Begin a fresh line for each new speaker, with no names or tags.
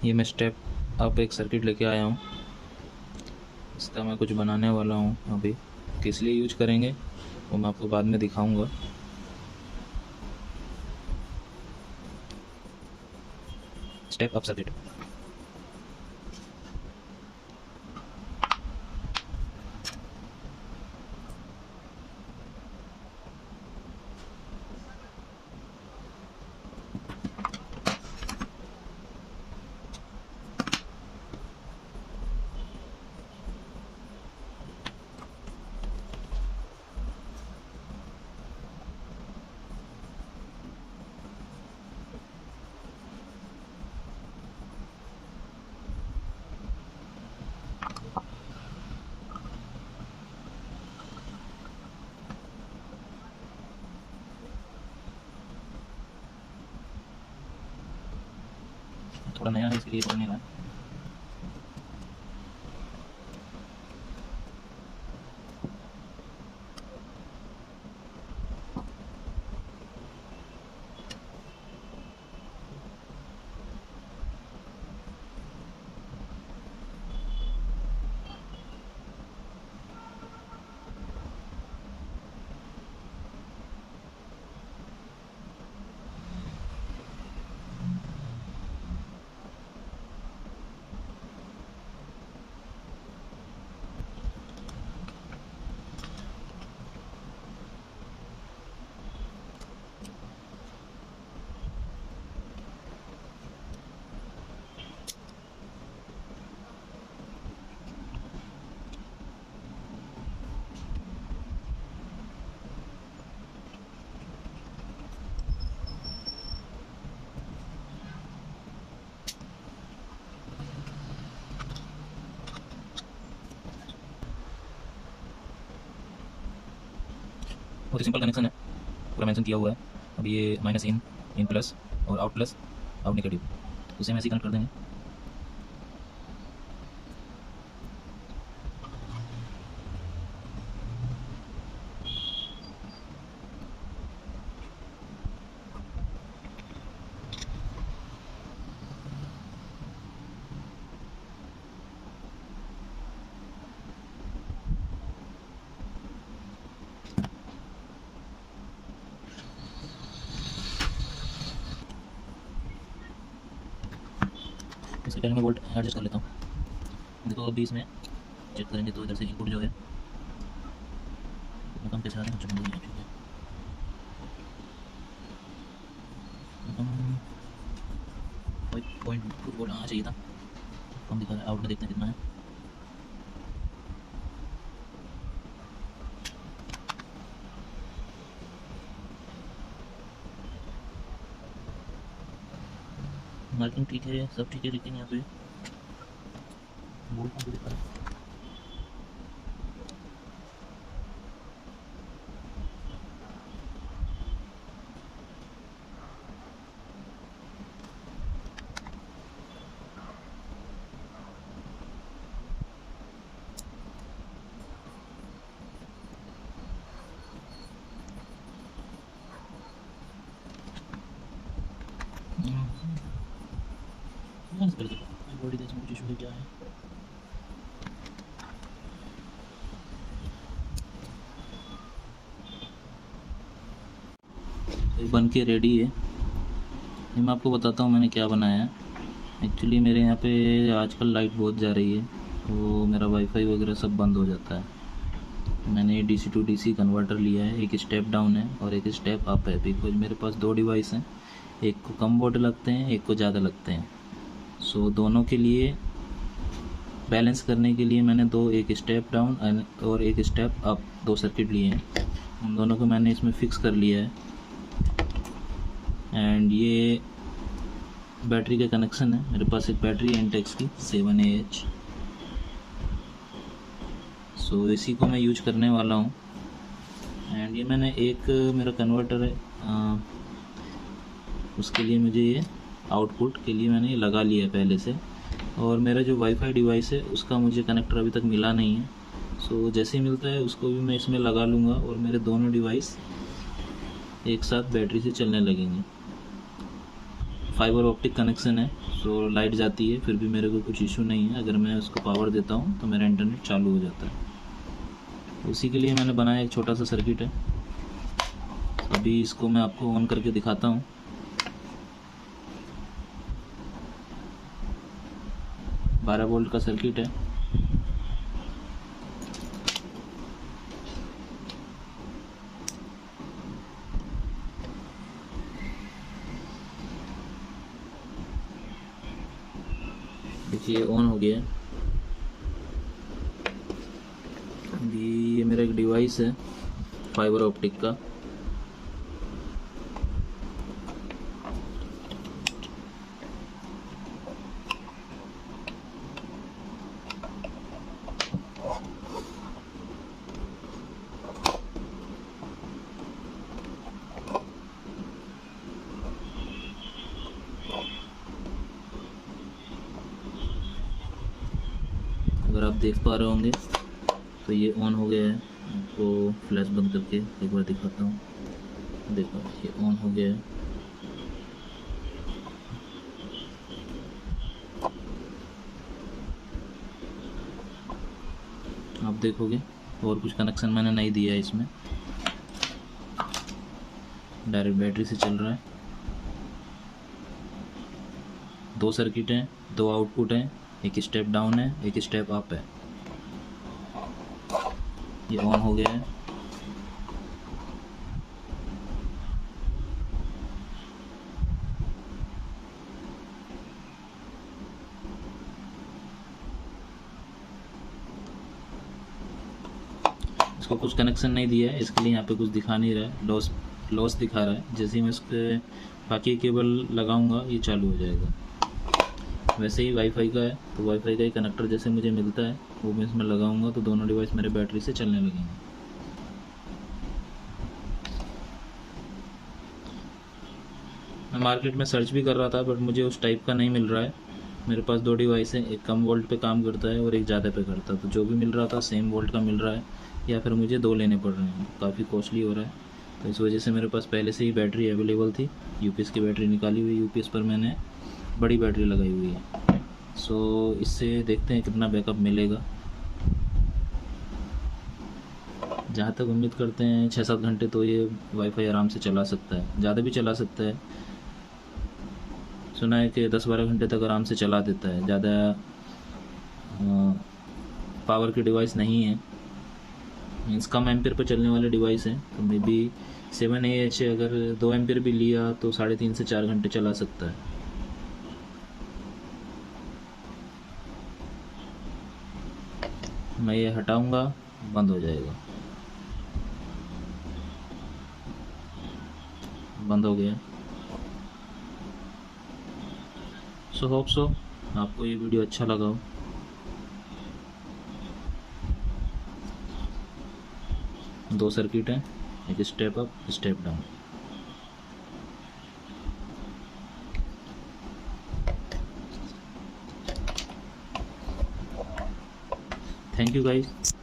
ये मैं step up एक सर्किट लेके आया हूँ। इसका मैं कुछ बनाने वाला हूँ अभी। किस लिए यूज करेंगे वो मैं आपको बाद में दिखाऊंगा। Step up circuit. थोड़ा नया है इसलिए पढ़ने का। बहुत ही सिंपल कनेक्शन है, पूरा मेंशन किया हुआ है। अब ये माइनस इन, इन प्लस और आउट प्लस, आउट नेगेटिव, उसे हम ऐसे कनेक्ट कर देंगे। इसके पहले मैं वोल्ट एडजस्ट कर लेता हूँ। देखो अभी इसमें चेक करेंगे तो इधर से इनपुट जो है कम कैसे आ रहा है। ठीक है, पॉइंट टू वोल्ट आना चाहिए था, कम दिखा रहा है। आउट में देखते हैं कितना है। मार्किंग ठीक है, सब ठीक है, लेकिन यहाँ पे वोल्ट कम दिखा रहा है। बॉडी देखने कुछ इशू है क्या है। ये बन के रेडी है। ये मैं आपको बताता हूँ मैंने क्या बनाया है। एक्चुअली मेरे यहाँ पे आजकल लाइट बहुत जा रही है, तो मेरा वाईफाई वगैरह सब बंद हो जाता है। मैंने DC टू DC कन्वर्टर लिया है, एक स्टेप डाउन है और एक स्टेप अप है। बिकॉज मेरे पास दो डिवाइस हैं, एक को कम वोल्ट लगते हैं, एक को ज़्यादा लगते हैं। सो दोनों के लिए बैलेंस करने के लिए मैंने एक स्टेप डाउन और एक स्टेप अप, दो सर्किट लिए हैं। उन दोनों को मैंने इसमें फिक्स कर लिया है। एंड ये बैटरी का कनेक्शन है। मेरे पास एक बैटरी है इंटेक्स की 7AH। सो इसी को मैं यूज करने वाला हूँ। एंड ये मैंने एक मेरा कन्वर्टर है, उसके लिए मुझे ये आउटपुट के लिए मैंने ये लगा लिया है पहले से। और मेरा जो वाईफाई डिवाइस है उसका मुझे कनेक्टर अभी तक मिला नहीं है। सो जैसे ही मिलता है उसको भी मैं इसमें लगा लूँगा और मेरे दोनों डिवाइस एक साथ बैटरी से चलने लगेंगे। फाइबर ऑप्टिक कनेक्शन है, सो लाइट जाती है फिर भी मेरे को कुछ इशू नहीं है। अगर मैं उसको पावर देता हूँ तो मेरा इंटरनेट चालू हो जाता है। उसी के लिए मैंने बनाया एक छोटा सा सर्किट है। अभी इसको मैं आपको ऑन करके दिखाता हूँ। बारह वोल्ट का सर्किट है। देखिए ऑन हो गया। अभी ये मेरा एक डिवाइस है फाइबर ऑप्टिक का। अगर आप देख पा रहे होंगे तो ये ऑन हो गया है। आपको फ्लैश बंद करके एक बार दिखाता हूँ। देखो ये ऑन हो गया है। आप देखोगे और कुछ कनेक्शन मैंने नहीं दिया है इसमें, डायरेक्ट बैटरी से चल रहा है। दो सर्किट हैं, दो आउटपुट हैं, एक स्टेप डाउन है, एक स्टेप अप है। ये ऑन हो गया है। इसको कुछ कनेक्शन नहीं दिया है, इसके लिए यहाँ पे कुछ दिखा नहीं रहा है, लॉस दिखा रहा है। जैसे ही मैं इसके बाकी केबल लगाऊंगा ये चालू हो जाएगा। वैसे ही वाईफाई का है, तो वाईफाई का ही कनेक्टर जैसे मुझे मिलता है वो मैं इसमें लगाऊंगा तो दोनों डिवाइस मेरे बैटरी से चलने लगेंगे। मैं मार्केट में सर्च भी कर रहा था बट मुझे उस टाइप का नहीं मिल रहा है। मेरे पास दो डिवाइस हैं, एक कम वोल्ट पे काम करता है और एक ज़्यादा पे करता है, तो जो भी मिल रहा था सेम वोल्ट का मिल रहा है या फिर मुझे दो लेने पड़ रहे हैं। काफ़ी कॉस्टली हो रहा है, तो इस वजह से मेरे पास पहले से ही बैटरी अवेलेबल थी। यूपीएस की बैटरी निकाली हुई, यूपीएस पर मैंने बड़ी बैटरी लगाई हुई है। सो इससे देखते हैं कितना बैकअप मिलेगा। जहाँ तक उम्मीद करते हैं 6-7 घंटे तो ये वाईफाई आराम से चला सकता है, ज़्यादा भी चला सकता है। सुना है कि 10-12 घंटे तक आराम से चला देता है। ज़्यादा पावर की डिवाइस नहीं है, मीन्स कम एम्पियर पर चलने वाले डिवाइस हैं। तो मे बी 7AH अगर 2 एम्पियर भी लिया तो 3.5 से 4 घंटे चला सकता है। मैं ये हटाऊंगा, बंद हो जाएगा। बंद हो गया। सो होप सो आपको ये वीडियो अच्छा लगा हो। दो सर्किट हैं, एक step up step down. Thank you guys.